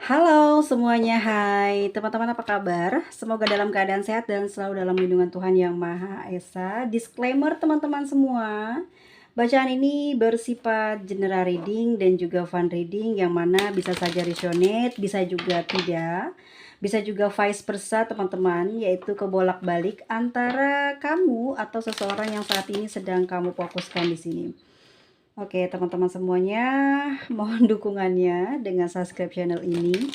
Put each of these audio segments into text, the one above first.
Halo semuanya, hai teman-teman, apa kabar? Semoga dalam keadaan sehat dan selalu dalam lindungan Tuhan Yang Maha Esa. Disclaimer teman-teman semua, bacaan ini bersifat general reading dan juga fun reading, yang mana bisa saja resonate, bisa juga tidak, bisa juga vice versa teman-teman, yaitu kebolak-balik antara kamu atau seseorang yang saat ini sedang kamu fokuskan di sini. Oke teman-teman semuanya, mohon dukungannya dengan subscribe channel ini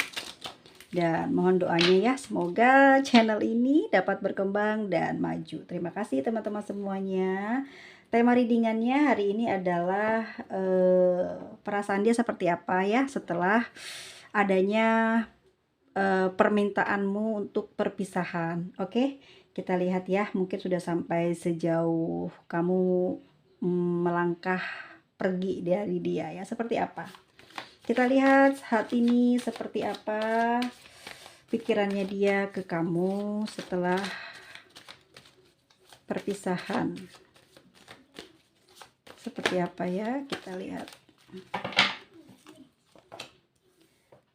dan mohon doanya ya, semoga channel ini dapat berkembang dan maju. Terima kasih teman-teman semuanya. Tema readingannya hari ini adalah perasaan dia seperti apa ya setelah adanya permintaanmu untuk perpisahan. Oke, kita lihat ya, mungkin sudah sampai sejauh kamu melangkah pergi dari dia ya, seperti apa. Kita lihat saat ini seperti apa pikirannya dia ke kamu setelah perpisahan. Seperti apa ya, kita lihat.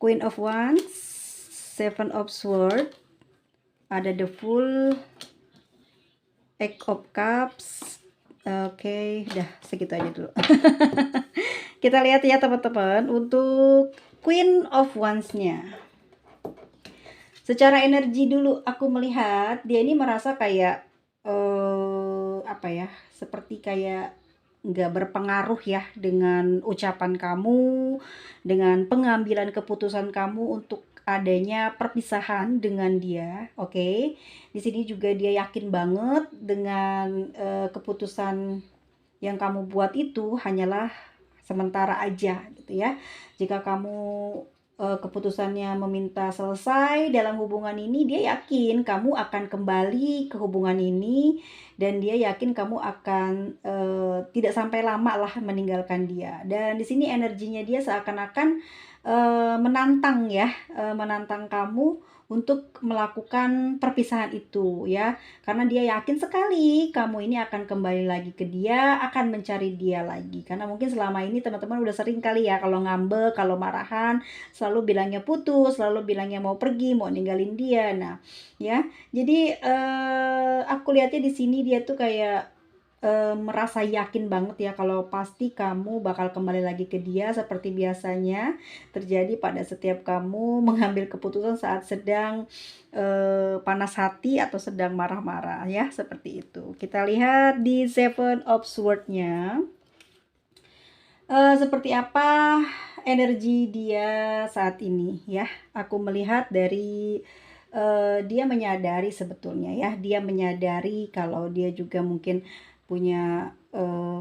Queen of Wands, Seven of Swords, ada the Fool, Eight of Cups. Oke, dah segitu aja dulu. Kita lihat ya teman-teman untuk Queen of Wands-nya. Secara energi dulu aku melihat dia ini merasa kayak apa ya, seperti kayak nggak berpengaruh ya dengan ucapan kamu, dengan pengambilan keputusan kamu untuk adanya perpisahan dengan dia. Oke, di sini juga dia yakin banget dengan keputusan yang kamu buat itu hanyalah sementara aja gitu ya. Jika kamu keputusannya meminta selesai dalam hubungan ini, dia yakin kamu akan kembali ke hubungan ini, dan dia yakin kamu akan tidak sampai lama lah meninggalkan dia. Dan di sini energinya dia seakan-akan menantang ya, menantang kamu untuk melakukan perpisahan itu ya, karena dia yakin sekali kamu ini akan kembali lagi ke dia, akan mencari dia lagi. Karena mungkin selama ini teman-teman udah sering kali ya kalau ngambek, kalau marahan, selalu bilangnya putus, selalu bilangnya mau pergi, mau ninggalin dia. Nah, ya. Jadi aku lihatnya di sini dia tuh kayak merasa yakin banget ya kalau pasti kamu bakal kembali lagi ke dia seperti biasanya terjadi pada setiap kamu mengambil keputusan saat sedang panas hati atau sedang marah-marah ya, seperti itu. Kita lihat di Seven of Swords-nya. Seperti apa energi dia saat ini ya. Aku melihat dari dia menyadari sebetulnya ya, dia menyadari kalau dia juga mungkin punya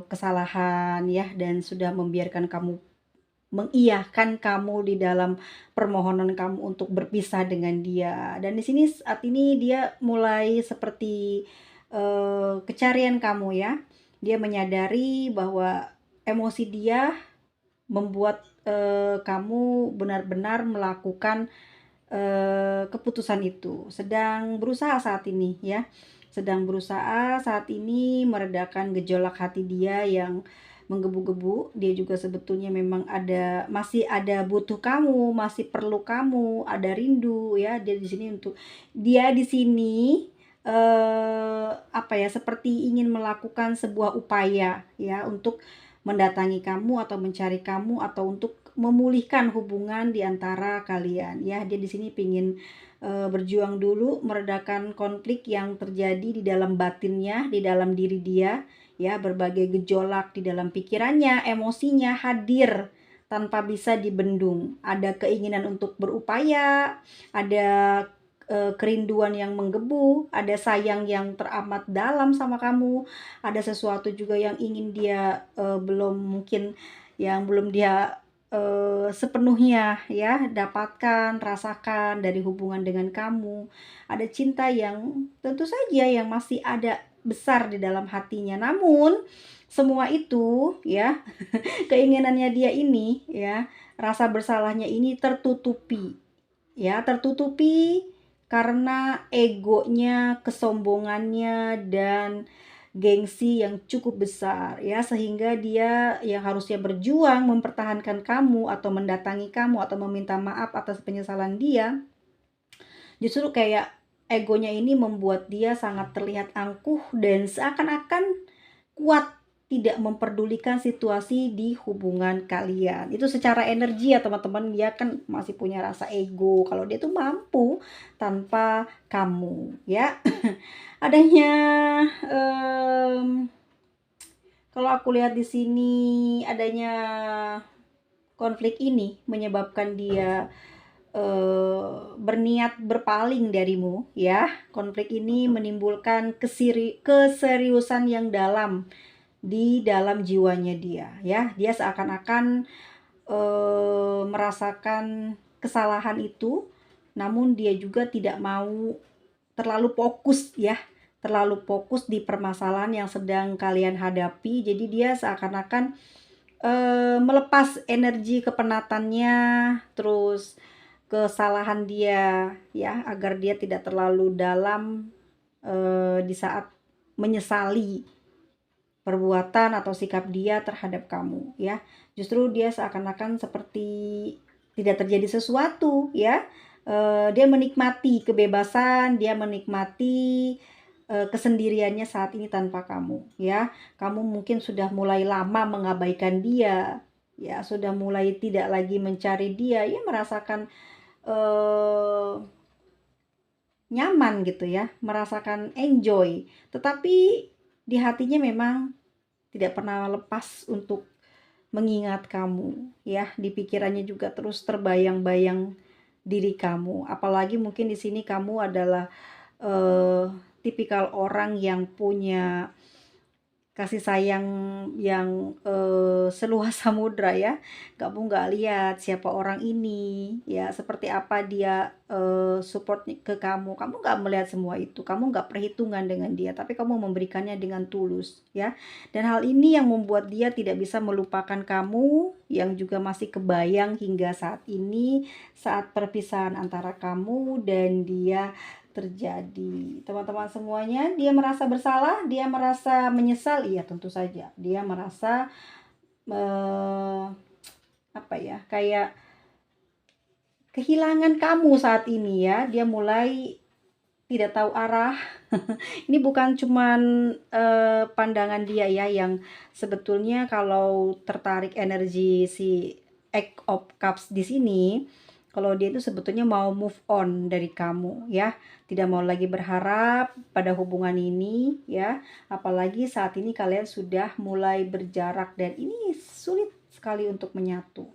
kesalahan ya, dan sudah membiarkan kamu, mengiyakan kamu di dalam permohonan kamu untuk berpisah dengan dia. Dan di sini saat ini dia mulai seperti kecarian kamu ya. Dia menyadari bahwa emosi dia membuat kamu benar-benar melakukan keputusan itu. Sedang berusaha saat ini ya. Sedang berusaha saat ini meredakan gejolak hati dia yang menggebu-gebu. Dia juga sebetulnya memang masih ada butuh kamu, masih perlu kamu, ada rindu ya. Dia di sini apa ya, seperti ingin melakukan sebuah upaya ya untuk mendatangi kamu atau mencari kamu atau untuk memulihkan hubungan di antara kalian ya. Dia di sini pingin berjuang dulu meredakan konflik yang terjadi di dalam batinnya, di dalam diri dia ya. Berbagai gejolak di dalam pikirannya, emosinya hadir tanpa bisa dibendung. Ada keinginan untuk berupaya, ada kerinduan yang menggebu, ada sayang yang teramat dalam sama kamu, ada sesuatu juga yang ingin dia belum dia sepenuhnya ya dapatkan, rasakan dari hubungan dengan kamu. Ada cinta yang tentu saja yang masih ada besar di dalam hatinya. Namun semua itu ya, keinginannya dia ini ya, rasa bersalahnya ini tertutupi ya, tertutupi karena egonya, kesombongannya, dan gengsi yang cukup besar ya, sehingga dia yang harusnya berjuang mempertahankan kamu atau mendatangi kamu atau meminta maaf atas penyesalan dia, justru kayak egonya ini membuat dia sangat terlihat angkuh dan seakan-akan kuat, tidak memperdulikan situasi di hubungan kalian. Itu secara energi ya teman-teman, dia kan masih punya rasa ego kalau dia tuh mampu tanpa kamu ya. Adanya kalau aku lihat di sini adanya konflik ini menyebabkan dia berniat berpaling darimu ya. Konflik ini menimbulkan keseriusan yang dalam di dalam jiwanya dia ya. Dia seakan-akan merasakan kesalahan itu, namun dia juga tidak mau terlalu fokus ya, terlalu fokus di permasalahan yang sedang kalian hadapi. Jadi dia seakan-akan melepas energi kepenatannya, terus kesalahan dia ya, agar dia tidak terlalu dalam di saat menyesali perbuatan atau sikap dia terhadap kamu ya. Justru dia seakan-akan seperti tidak terjadi sesuatu ya. Dia menikmati kebebasan, dia menikmati kesendiriannya saat ini tanpa kamu ya. Kamu mungkin sudah mulai lama mengabaikan dia ya, sudah mulai tidak lagi mencari dia ya, merasakan nyaman gitu ya, merasakan enjoy, tetapi di hatinya memang tidak pernah lepas untuk mengingat kamu ya. Di pikirannya juga terus terbayang-bayang diri kamu, apalagi mungkin di sini kamu adalah tipikal orang yang punya kasih sayang yang seluas samudra ya. Kamu nggak lihat siapa orang ini ya, seperti apa dia support ke kamu. Kamu nggak melihat semua itu, kamu nggak perhitungan dengan dia, tapi kamu memberikannya dengan tulus ya. Dan hal ini yang membuat dia tidak bisa melupakan kamu, yang juga masih kebayang hingga saat ini, saat perpisahan antara kamu dan dia terjadi. Teman-teman semuanya, dia merasa bersalah, dia merasa menyesal, iya tentu saja. Dia merasa apa ya, kayak kehilangan kamu saat ini ya. Dia mulai tidak tahu arah. Ini bukan cuman pandangan dia ya, yang sebetulnya kalau tertarik energi si Eight of Cups di sini, kalau dia itu sebetulnya mau move on dari kamu ya, tidak mau lagi berharap pada hubungan ini ya, apalagi saat ini kalian sudah mulai berjarak dan ini sulit sekali untuk menyatu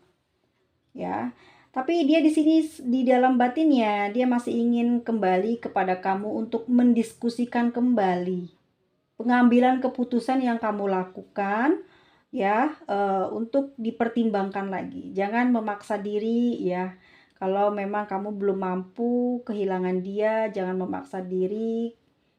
ya. Tapi dia di sini di dalam batinnya dia masih ingin kembali kepada kamu untuk mendiskusikan kembali pengambilan keputusan yang kamu lakukan ya, untuk dipertimbangkan lagi. Jangan memaksa diri ya. Kalau memang kamu belum mampu kehilangan dia, jangan memaksa diri,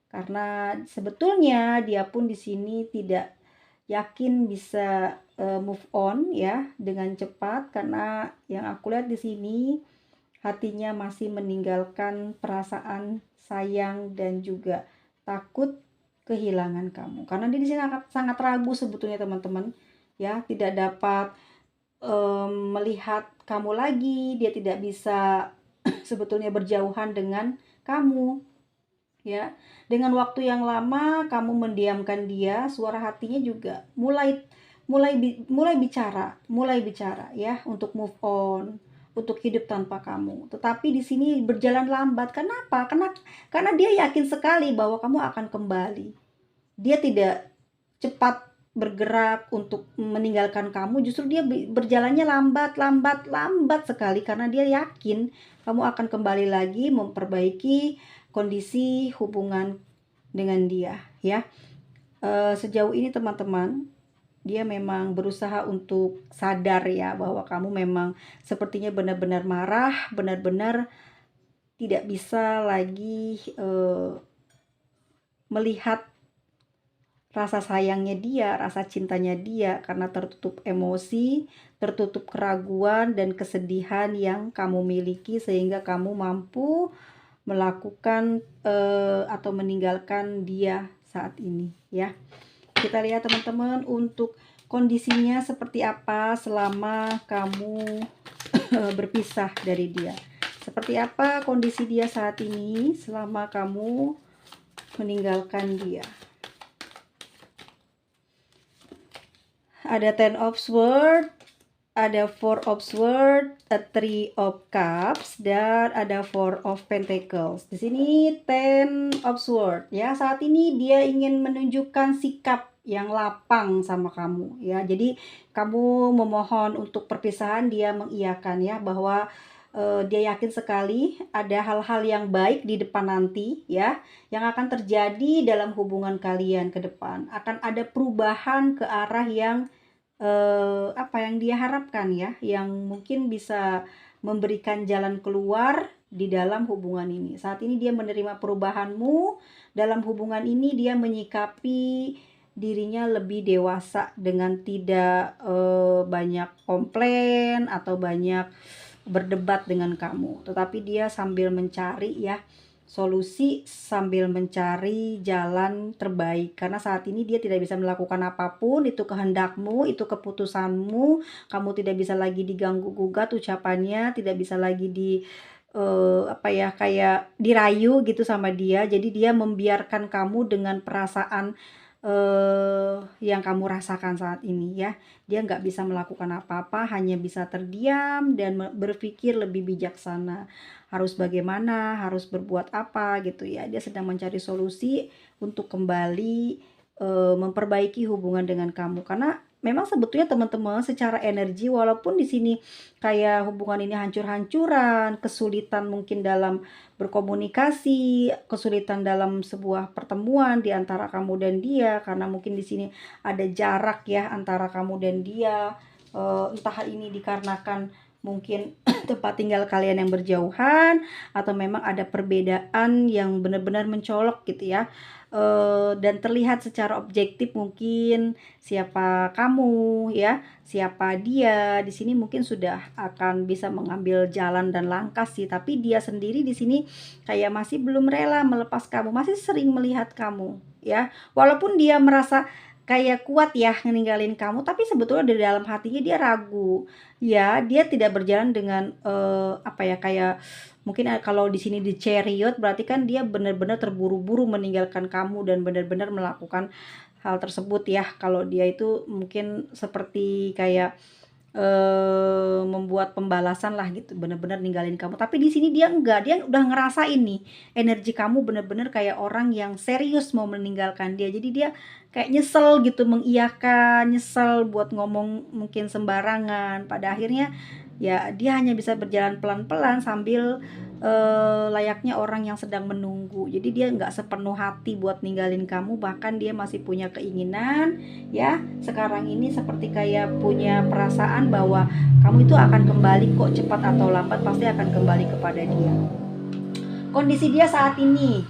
karena sebetulnya dia pun di sini tidak yakin bisa move on ya dengan cepat, karena yang aku lihat di sini hatinya masih meninggalkan perasaan sayang dan juga takut kehilangan kamu. Karena dia di sini sangat ragu sebetulnya teman-teman ya, tidak dapat melihat kamu lagi, dia tidak bisa sebetulnya berjauhan dengan kamu ya. Dengan waktu yang lama kamu mendiamkan dia, suara hatinya juga mulai bicara ya, untuk move on, untuk hidup tanpa kamu. Tetapi di sini berjalan lambat. Kenapa? Karena dia yakin sekali bahwa kamu akan kembali. Dia tidak cepat bergerak untuk meninggalkan kamu, justru dia berjalannya lambat sekali, karena dia yakin kamu akan kembali lagi memperbaiki kondisi hubungan dengan dia ya. Sejauh ini teman-teman, dia memang berusaha untuk sadar ya, bahwa kamu memang sepertinya benar-benar marah, benar-benar tidak bisa lagi melihat rasa sayangnya dia, rasa cintanya dia, karena tertutup emosi, tertutup keraguan dan kesedihan yang kamu miliki, sehingga kamu mampu melakukan atau meninggalkan dia saat ini ya. Kita lihat teman-teman untuk kondisinya seperti apa selama kamu berpisah dari dia. Seperti apa kondisi dia saat ini selama kamu meninggalkan dia. Ada Ten of Swords, ada Four of Swords, a Three of Cups, dan ada Four of Pentacles. Di sini Ten of Swords ya. Saat ini dia ingin menunjukkan sikap yang lapang sama kamu ya. Jadi kamu memohon untuk perpisahan, dia mengiyakan ya, bahwa dia yakin sekali ada hal-hal yang baik di depan nanti ya, yang akan terjadi dalam hubungan kalian ke depan. Akan ada perubahan ke arah yang apa yang dia harapkan ya, yang mungkin bisa memberikan jalan keluar di dalam hubungan ini. Saat ini dia menerima perubahanmu dalam hubungan ini, dia menyikapi dirinya lebih dewasa dengan tidak banyak komplain atau banyak berdebat dengan kamu, tetapi dia sambil mencari ya solusi, sambil mencari jalan terbaik, karena saat ini dia tidak bisa melakukan apapun. Itu kehendakmu, itu keputusanmu. Kamu tidak bisa lagi diganggu gugat ucapannya, tidak bisa lagi di apa ya, kayak dirayu gitu sama dia. Jadi dia membiarkan kamu dengan perasaan yang kamu rasakan saat ini ya. Dia nggak bisa melakukan apa-apa, hanya bisa terdiam dan berpikir lebih bijaksana. Harus bagaimana, harus berbuat apa gitu ya. Dia sedang mencari solusi untuk kembali memperbaiki hubungan dengan kamu. Karena memang sebetulnya teman-teman secara energi, walaupun di sini kayak hubungan ini hancur-hancuran, kesulitan mungkin dalam berkomunikasi, kesulitan dalam sebuah pertemuan di antara kamu dan dia, karena mungkin di sini ada jarak ya antara kamu dan dia. Entah ini dikarenakan mungkin tempat tinggal kalian yang berjauhan, atau memang ada perbedaan yang benar-benar mencolok gitu ya. Dan terlihat secara objektif mungkin siapa kamu ya, siapa dia. Di sini mungkin sudah akan bisa mengambil jalan dan langkah sih, tapi dia sendiri di sini kayak masih belum rela melepas kamu, masih sering melihat kamu ya. Walaupun dia merasa kayak kuat ya ninggalin kamu, tapi sebetulnya di dalam hatinya dia ragu ya. Dia tidak berjalan dengan apa ya, kayak mungkin kalau di sini di Chariot berarti kan dia benar-benar terburu-buru meninggalkan kamu dan benar-benar melakukan hal tersebut ya. Kalau dia itu mungkin seperti kayak membuat pembalasan lah gitu, bener-bener ninggalin kamu. Tapi di sini dia enggak, dia udah ngerasain nih energi kamu bener-bener kayak orang yang serius mau meninggalkan dia. Jadi dia kayak nyesel gitu, mengiyakan, nyesel buat ngomong mungkin sembarangan. Pada akhirnya ya dia hanya bisa berjalan pelan-pelan sambil layaknya orang yang sedang menunggu. Jadi dia nggak sepenuh hati buat ninggalin kamu, bahkan dia masih punya keinginan ya. Sekarang ini seperti kayak punya perasaan bahwa kamu itu akan kembali kok, cepat atau lambat pasti akan kembali kepada dia. Kondisi dia saat ini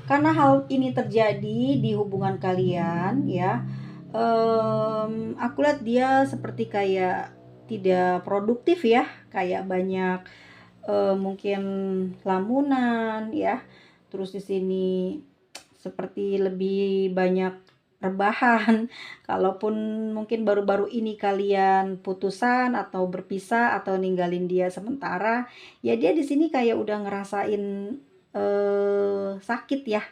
karena hal ini terjadi di hubungan kalian ya, aku lihat dia seperti kayak tidak produktif ya, kayak banyak mungkin lamunan ya. Terus di sini seperti lebih banyak rebahan. Kalaupun mungkin baru-baru ini kalian putusan atau berpisah atau ninggalin dia sementara, ya dia di sini kayak udah ngerasain sakit ya,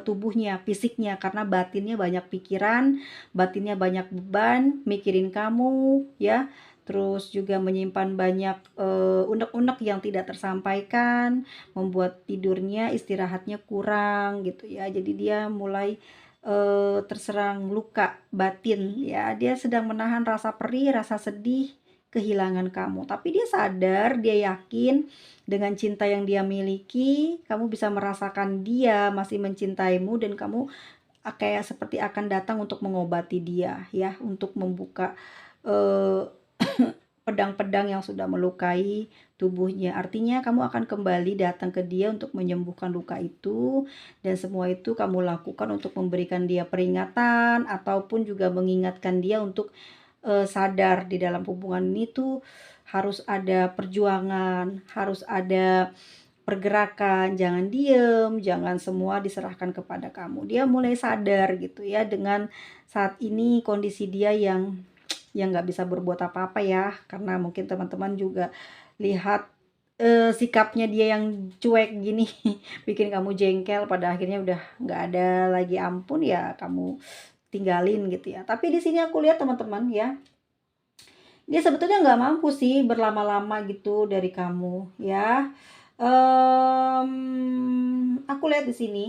tubuhnya, fisiknya, karena batinnya banyak pikiran, batinnya banyak beban, mikirin kamu ya. Terus juga menyimpan banyak unek-unek yang tidak tersampaikan, membuat tidurnya, istirahatnya kurang gitu ya. Jadi dia mulai terserang luka batin ya. Dia sedang menahan rasa perih, rasa sedih, kehilangan kamu. Tapi dia sadar, dia yakin dengan cinta yang dia miliki, kamu bisa merasakan dia masih mencintaimu, dan kamu kayak seperti akan datang untuk mengobati dia ya, untuk membuka pedang-pedang yang sudah melukai tubuhnya. Artinya kamu akan kembali datang ke dia untuk menyembuhkan luka itu, dan semua itu kamu lakukan untuk memberikan dia peringatan ataupun juga mengingatkan dia untuk sadar di dalam hubungan ini tuh harus ada perjuangan, harus ada pergerakan, jangan diem, jangan semua diserahkan kepada kamu. Dia mulai sadar gitu ya dengan saat ini kondisi dia yang nggak bisa berbuat apa-apa ya, karena mungkin teman-teman juga lihat sikapnya dia yang cuek gini bikin kamu jengkel, pada akhirnya udah nggak ada lagi ampun ya kamu tinggalin gitu ya. Tapi di sini aku lihat teman-teman ya, dia sebetulnya nggak mampu sih berlama-lama gitu dari kamu ya. Aku lihat di sini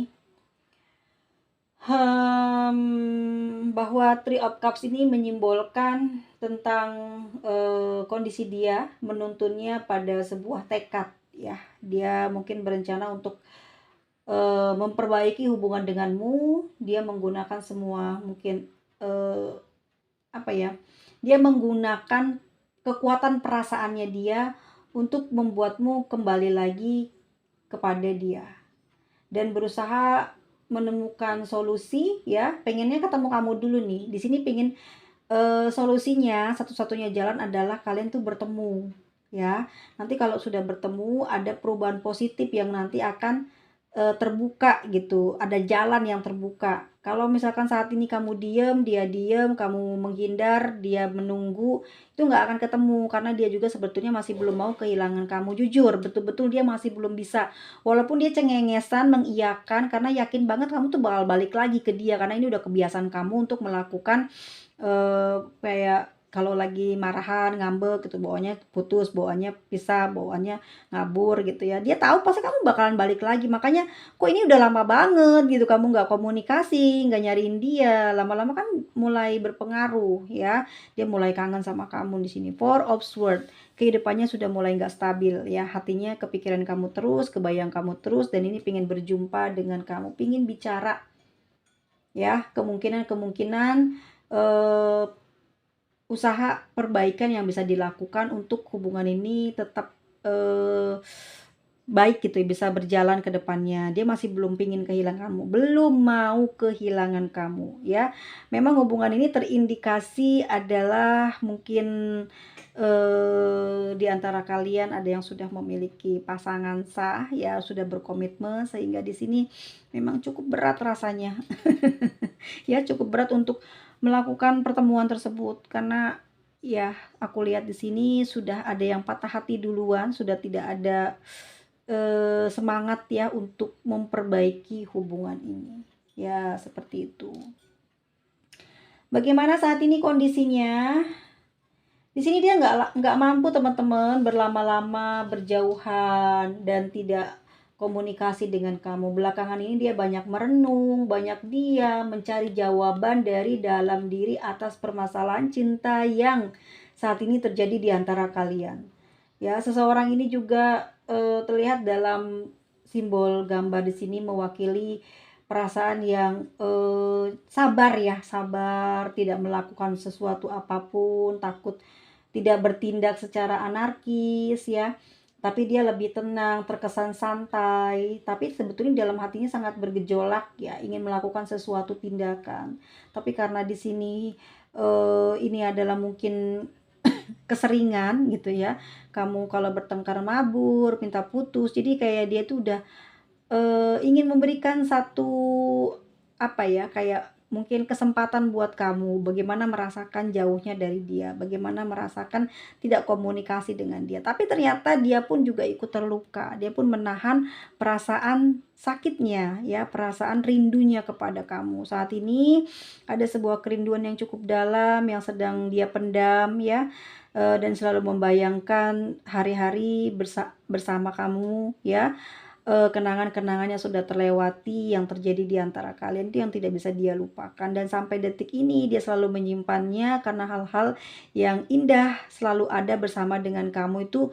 bahwa Three of Cups ini menyimbolkan tentang kondisi dia menuntunnya pada sebuah tekad ya. Dia mungkin berencana untuk memperbaiki hubungan denganmu. Dia menggunakan semua mungkin apa ya? Dia menggunakan kekuatan perasaannya dia untuk membuatmu kembali lagi kepada dia dan berusaha menemukan solusi ya. Pengennya ketemu kamu dulu nih. Di sini pengen solusinya satu-satunya jalan adalah kalian tuh bertemu ya. Nanti kalau sudah bertemu ada perubahan positif yang nanti akan terbuka gitu, ada jalan yang terbuka. Kalau misalkan saat ini kamu diem, dia diem, kamu menghindar, dia menunggu, itu nggak akan ketemu karena dia juga sebetulnya masih belum mau kehilangan kamu. Jujur, betul-betul dia masih belum bisa. Walaupun dia cengengesan mengiyakan karena yakin banget kamu tuh bakal balik lagi ke dia karena ini udah kebiasaan kamu untuk melakukan kayak kalau lagi marahan, ngambek gitu, bawaannya putus, bawaannya pisah, bawaannya ngabur gitu ya. Dia tahu pasti kamu bakalan balik lagi. Makanya kok ini udah lama banget gitu kamu nggak komunikasi, nggak nyariin dia. Lama-lama kan mulai berpengaruh ya. Dia mulai kangen sama kamu di sini. Four of Swords. Kehidupannya sudah mulai nggak stabil ya. Hatinya kepikiran kamu terus, kebayang kamu terus dan ini pingin berjumpa dengan kamu, pingin bicara ya. Kemungkinan eh, usaha perbaikan yang bisa dilakukan untuk hubungan ini tetap eh, baik gitu ya, bisa berjalan ke depannya. Dia masih belum pingin kehilangan kamu, belum mau kehilangan kamu ya. Memang hubungan ini terindikasi adalah mungkin di antara kalian ada yang sudah memiliki pasangan sah ya, sudah berkomitmen sehingga di sini memang cukup berat rasanya. Ya, cukup berat untuk melakukan pertemuan tersebut karena ya aku lihat di sini sudah ada yang patah hati duluan, sudah tidak ada semangat ya untuk memperbaiki hubungan ini. Ya, seperti itu. Bagaimana saat ini kondisinya? Di sini dia nggak mampu teman-teman berlama-lama berjauhan dan tidak komunikasi dengan kamu. Belakangan ini dia banyak merenung, banyak dia mencari jawaban dari dalam diri atas permasalahan cinta yang saat ini terjadi di antara kalian. Ya, seseorang ini juga terlihat dalam simbol gambar di sini mewakili perasaan yang sabar ya, sabar, tidak melakukan sesuatu apapun, takut tidak bertindak secara anarkis ya, tapi dia lebih tenang, terkesan santai, tapi sebetulnya dalam hatinya sangat bergejolak ya, ingin melakukan sesuatu tindakan. Tapi karena di sini ini adalah mungkin keseringan gitu ya. Kamu kalau bertengkar mabur, minta putus. Jadi kayak dia tuh udah ingin memberikan satu apa ya, kayak mungkin kesempatan buat kamu bagaimana merasakan jauhnya dari dia, bagaimana merasakan tidak komunikasi dengan dia. Tapi ternyata dia pun juga ikut terluka. Dia pun menahan perasaan sakitnya ya, perasaan rindunya kepada kamu. Saat ini ada sebuah kerinduan yang cukup dalam yang sedang dia pendam ya. Dan selalu membayangkan hari-hari bersama kamu ya, kenangan-kenangan yang sudah terlewati yang terjadi di antara kalian itu yang tidak bisa dia lupakan dan sampai detik ini dia selalu menyimpannya karena hal-hal yang indah selalu ada bersama dengan kamu itu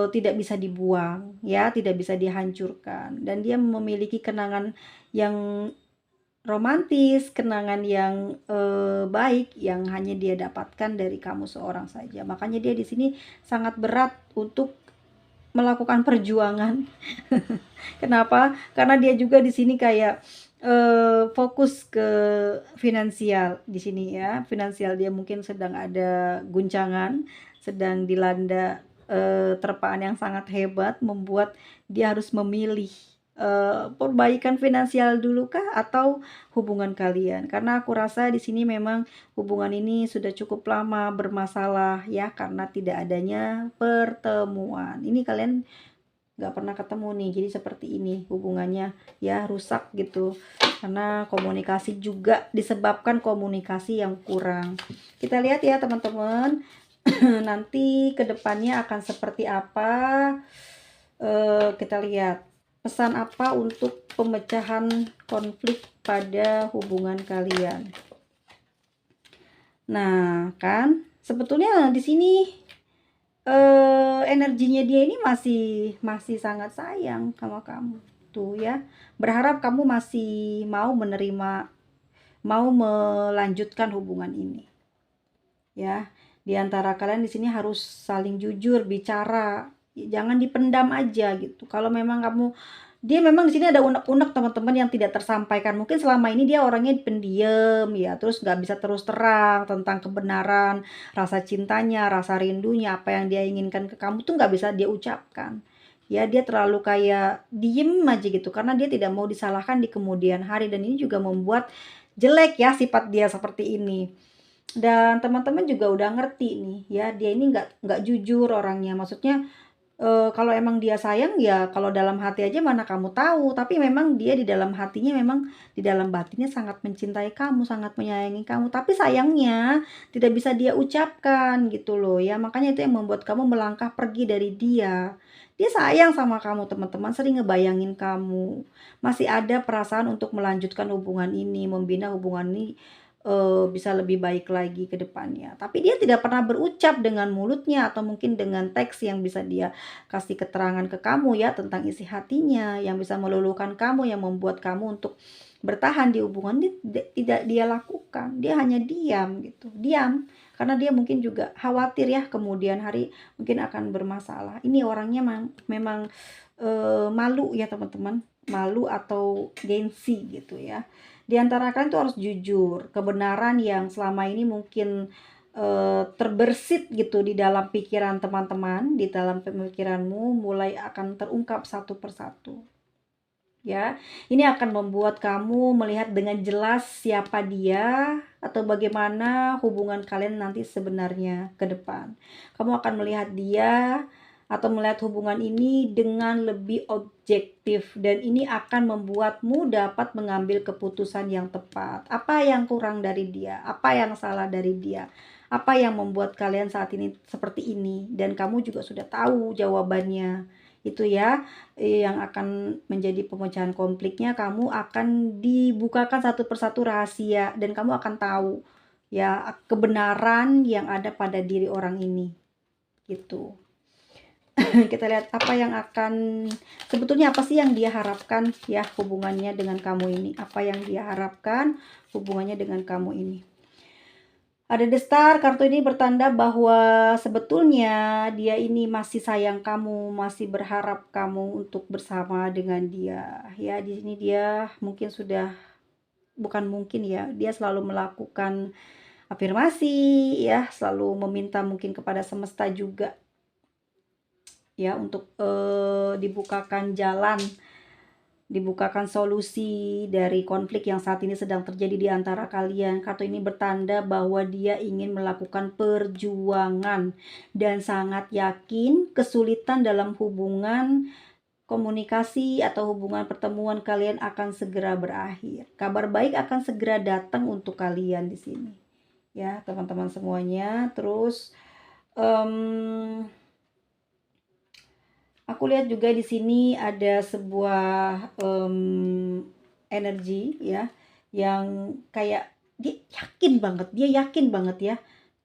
tidak bisa dibuang ya, tidak bisa dihancurkan dan dia memiliki kenangan yang romantis, kenangan yang baik yang hanya dia dapatkan dari kamu seorang saja. Makanya dia di sini sangat berat untuk melakukan perjuangan. Kenapa? Karena dia juga di sini kayak fokus ke finansial di sini ya. Finansial dia mungkin sedang ada guncangan, sedang dilanda terpaan yang sangat hebat membuat dia harus memilih, perbaikan finansial dulu kah atau hubungan kalian? Karena aku rasa di sini memang hubungan ini sudah cukup lama bermasalah ya, karena tidak adanya pertemuan. Ini kalian nggak pernah ketemu nih, jadi seperti ini hubungannya ya, rusak gitu. Karena komunikasi juga, disebabkan komunikasi yang kurang. Kita lihat ya teman-teman, nanti kedepannya akan seperti apa. Kita lihat pesan apa untuk pemecahan konflik pada hubungan kalian. Nah kan sebetulnya di sini energinya dia ini masih sangat sayang sama kamu tuh ya, berharap kamu masih mau melanjutkan hubungan ini ya. Di antara kalian di sini harus saling jujur bicara, jangan dipendam aja gitu. Kalau memang dia memang di sini ada unek-unek teman-teman yang tidak tersampaikan. Mungkin selama ini dia orangnya pendiam ya, terus nggak bisa terus terang tentang kebenaran, rasa cintanya, rasa rindunya, apa yang dia inginkan ke kamu tuh nggak bisa dia ucapkan. Ya, dia terlalu kayak diem aja gitu, karena dia tidak mau disalahkan di kemudian hari, dan ini juga membuat jelek ya sifat dia seperti ini. Dan teman-teman juga udah ngerti nih ya, dia ini nggak jujur orangnya. Maksudnya kalau emang dia sayang ya kalau dalam hati aja mana kamu tahu, tapi memang dia di dalam hatinya, memang di dalam batinnya sangat mencintai kamu, sangat menyayangi kamu, tapi sayangnya tidak bisa dia ucapkan gitu loh ya. Makanya itu yang membuat kamu melangkah pergi dari dia. Dia sayang sama kamu teman-teman, sering ngebayangin kamu. Masih ada perasaan untuk melanjutkan hubungan ini, membina hubungan ini bisa lebih baik lagi ke depannya. Tapi dia tidak pernah berucap dengan mulutnya atau mungkin dengan teks yang bisa dia kasih keterangan ke kamu ya tentang isi hatinya, yang bisa meluluhkan kamu, yang membuat kamu untuk bertahan di hubungan ini, tidak dia lakukan. Dia hanya diam gitu, diam karena dia mungkin juga khawatir ya kemudian hari mungkin akan bermasalah. Ini orangnya memang malu ya teman-teman, malu atau gengsi gitu ya. Di antara kalian tuh harus jujur, kebenaran yang selama ini mungkin terbersit gitu di dalam pikiran teman-teman, di dalam pemikiranmu mulai akan terungkap satu persatu. Ya, ini akan membuat kamu melihat dengan jelas siapa dia atau bagaimana hubungan kalian nanti sebenarnya ke depan. Kamu akan melihat dia atau melihat hubungan ini dengan lebih objektif, dan ini akan membuatmu dapat mengambil keputusan yang tepat. Apa yang kurang dari dia? Apa yang salah dari dia? Apa yang membuat kalian saat ini seperti ini? Dan kamu juga sudah tahu jawabannya. Itu ya yang akan menjadi pemecahan konfliknya. Kamu akan dibukakan satu persatu rahasia dan kamu akan tahu ya kebenaran yang ada pada diri orang ini gitu. Kita lihat apa yang akan, sebetulnya apa sih yang dia harapkan ya hubungannya dengan kamu ini, apa yang dia harapkan hubungannya dengan kamu ini. Ada The Star, kartu ini bertanda bahwa sebetulnya dia ini masih sayang kamu, masih berharap kamu untuk bersama dengan dia. Ya, di sini dia mungkin sudah, bukan mungkin ya, dia selalu melakukan afirmasi ya, selalu meminta mungkin kepada semesta juga ya untuk dibukakan jalan, dibukakan solusi dari konflik yang saat ini sedang terjadi di antara kalian. Kartu ini bertanda bahwa dia ingin melakukan perjuangan dan sangat yakin kesulitan dalam hubungan komunikasi atau hubungan pertemuan kalian akan segera berakhir. Kabar baik akan segera datang untuk kalian di sini. Ya, teman-teman semuanya. Terus aku lihat juga di sini ada sebuah energi ya, yang kayak dia yakin banget ya,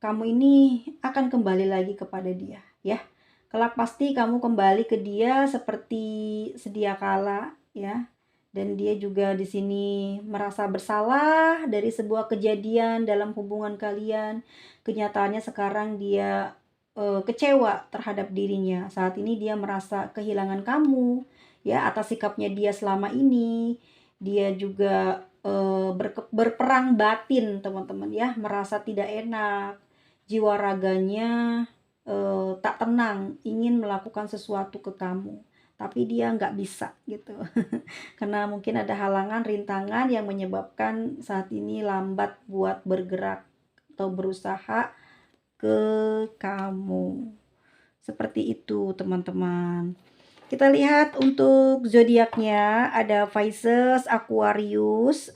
kamu ini akan kembali lagi kepada dia ya. Kelak pasti kamu kembali ke dia seperti sedia kala ya. Dan dia juga di sini merasa bersalah dari sebuah kejadian dalam hubungan kalian. Kenyataannya sekarang dia kecewa terhadap dirinya. Saat ini dia merasa kehilangan kamu ya atas sikapnya dia selama ini. Dia juga berperang batin teman-teman ya, merasa tidak enak. Jiwa raganya tak tenang, ingin melakukan sesuatu ke kamu, tapi dia nggak bisa gitu. Karena mungkin ada halangan, rintangan yang menyebabkan saat ini lambat buat bergerak atau berusaha ke kamu. Seperti itu, teman-teman. Kita lihat untuk zodiaknya, ada Pisces, Aquarius,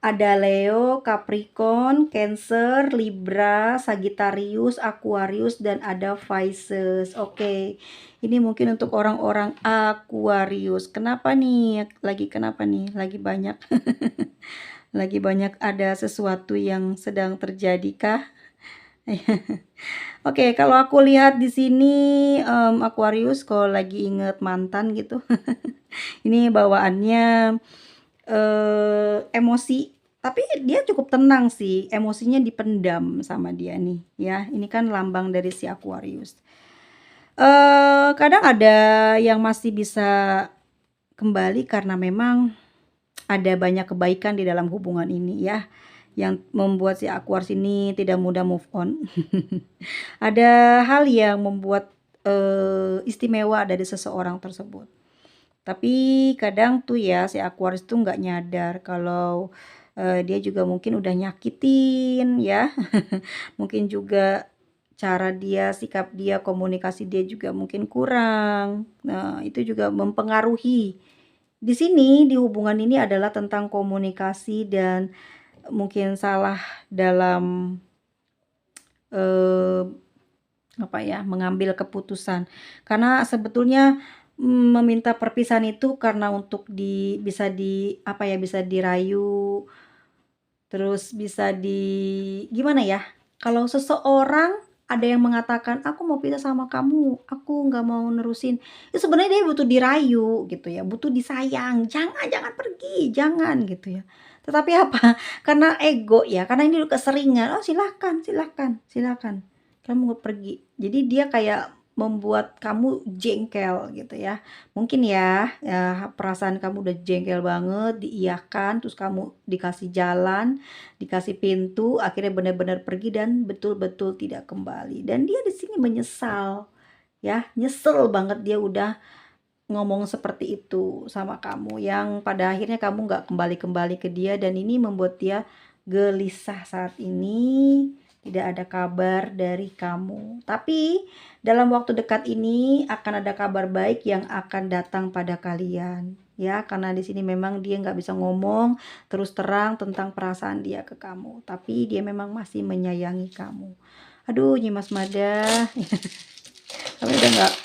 ada Leo, Capricorn, Cancer, Libra, Sagittarius, Aquarius, dan ada Pisces. Oke, ini mungkin untuk orang-orang Aquarius. Kenapa nih? Kenapa nih? Lagi banyak, lagi banyak ada sesuatu yang sedang terjadi kah? Oke, kalau aku lihat di sini, Aquarius kalau lagi inget mantan gitu, ini bawaannya, emosi, tapi dia cukup tenang sih, emosinya dipendam sama dia nih, ya. Ini kan lambang dari si Aquarius. Kadang ada yang masih bisa kembali karena memang ada banyak kebaikan di dalam hubungan ini ya, yang membuat si Aquarius ini tidak mudah move on. Ada hal yang membuat, istimewa dari seseorang tersebut. Tapi kadang tuh ya si Aquarius tuh nggak nyadar kalau, dia juga mungkin udah nyakitin ya. Mungkin juga cara dia, sikap dia, komunikasi dia juga mungkin kurang. Nah, itu juga mempengaruhi. Di sini, di hubungan ini adalah tentang komunikasi dan mungkin salah dalam, eee, apa ya, mengambil keputusan. Karena sebetulnya, meminta perpisahan itu karena untuk bisa apa ya, bisa dirayu, terus bisa gimana ya, kalau seseorang ada yang mengatakan, "Aku mau pisah sama kamu, aku nggak mau nerusin." Itu sebenarnya dia butuh dirayu gitu ya, butuh disayang, "Jangan jangan pergi, jangan," gitu ya. Tetapi apa, karena ego ya, karena ini udah keseringan, "Oh silakan silakan silakan, kamu mau pergi." Jadi dia kayak membuat kamu jengkel gitu ya. Mungkin ya, ya perasaan kamu udah jengkel banget, diiyakan, terus kamu dikasih jalan, dikasih pintu, akhirnya benar-benar pergi dan betul-betul tidak kembali. Dan dia di sini menyesal, ya, nyesel banget dia udah ngomong seperti itu sama kamu, yang pada akhirnya kamu nggak kembali-kembali ke dia dan ini membuat dia gelisah saat ini, tidak ada kabar dari kamu. Tapi dalam waktu dekat ini akan ada kabar baik yang akan datang pada kalian. Ya, karena di sini memang dia nggak bisa ngomong terus terang tentang perasaan dia ke kamu, tapi dia memang masih menyayangi kamu. Aduh, Nyimas Mada, kami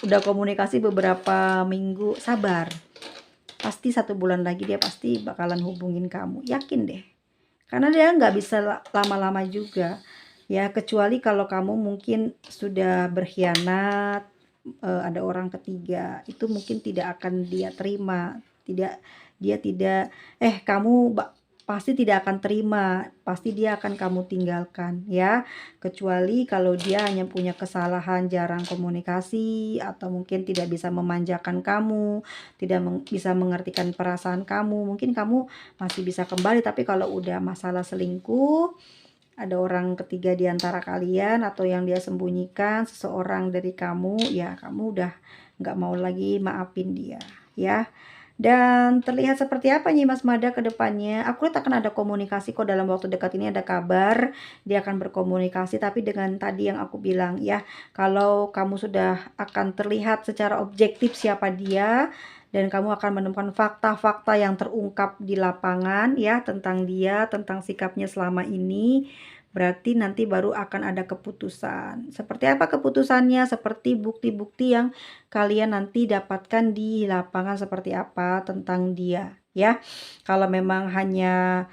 udah komunikasi beberapa minggu, sabar. Pasti 1 bulan lagi dia pasti bakalan hubungin kamu, yakin deh. Karena dia nggak bisa lama-lama juga, ya kecuali kalau kamu mungkin sudah berkhianat, ada orang ketiga, itu mungkin tidak akan dia terima, dia tidak kamu pasti tidak akan terima, pasti dia akan kamu tinggalkan ya. Kecuali kalau dia hanya punya kesalahan jarang komunikasi atau mungkin tidak bisa memanjakan kamu, tidak bisa mengertikan perasaan kamu, mungkin kamu masih bisa kembali. Tapi kalau udah masalah selingkuh, ada orang ketiga di antara kalian atau yang dia sembunyikan seseorang dari kamu, ya kamu udah nggak mau lagi maafin dia ya. Dan terlihat seperti apa nih Mas Mada ke depannya? Aku lihat akan ada komunikasi kok dalam waktu dekat ini, ada kabar dia akan berkomunikasi, tapi dengan tadi yang aku bilang ya, kalau kamu sudah akan terlihat secara objektif siapa dia dan kamu akan menemukan fakta-fakta yang terungkap di lapangan ya tentang dia, tentang sikapnya selama ini, berarti nanti baru akan ada keputusan. Seperti apa keputusannya? Seperti bukti-bukti yang kalian nanti dapatkan di lapangan seperti apa tentang dia ya. Kalau memang hanya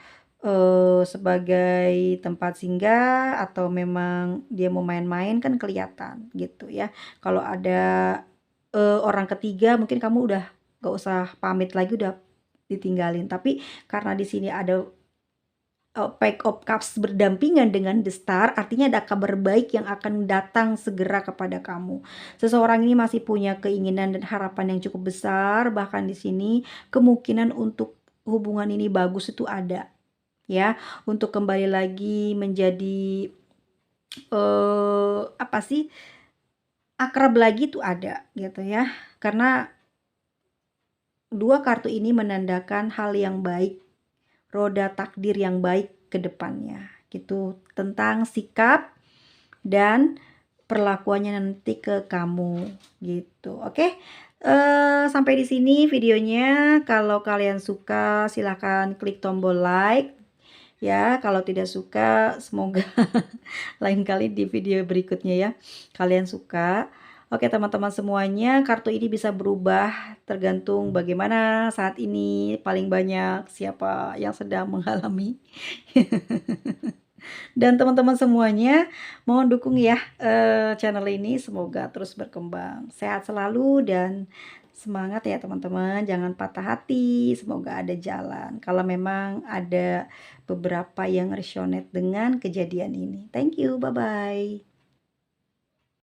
sebagai tempat singgah atau memang dia mau main-main kan kelihatan gitu ya. Kalau ada orang ketiga mungkin kamu udah gak usah pamit lagi, udah ditinggalin. Tapi karena di sini ada Page of Cups berdampingan dengan The Star, artinya ada kabar baik yang akan datang segera kepada kamu. Seseorang ini masih punya keinginan dan harapan yang cukup besar, bahkan di sini kemungkinan untuk hubungan ini bagus itu ada, ya, untuk kembali lagi menjadi apa sih, akrab lagi tuh ada gitu ya. Karena 2 kartu ini menandakan hal yang baik, roda takdir yang baik ke depannya gitu, tentang sikap dan perlakuannya nanti ke kamu gitu. Oke, sampai di sini videonya. Kalau kalian suka silahkan klik tombol like ya, kalau tidak suka semoga lain kali di video berikutnya ya kalian suka. Oke teman-teman semuanya, kartu ini bisa berubah tergantung bagaimana saat ini paling banyak siapa yang sedang mengalami. Dan teman-teman semuanya mohon dukung ya channel ini, semoga terus berkembang. Sehat selalu dan semangat ya teman-teman, jangan patah hati, semoga ada jalan. Kalau memang ada beberapa yang resonate dengan kejadian ini. Thank you, bye-bye.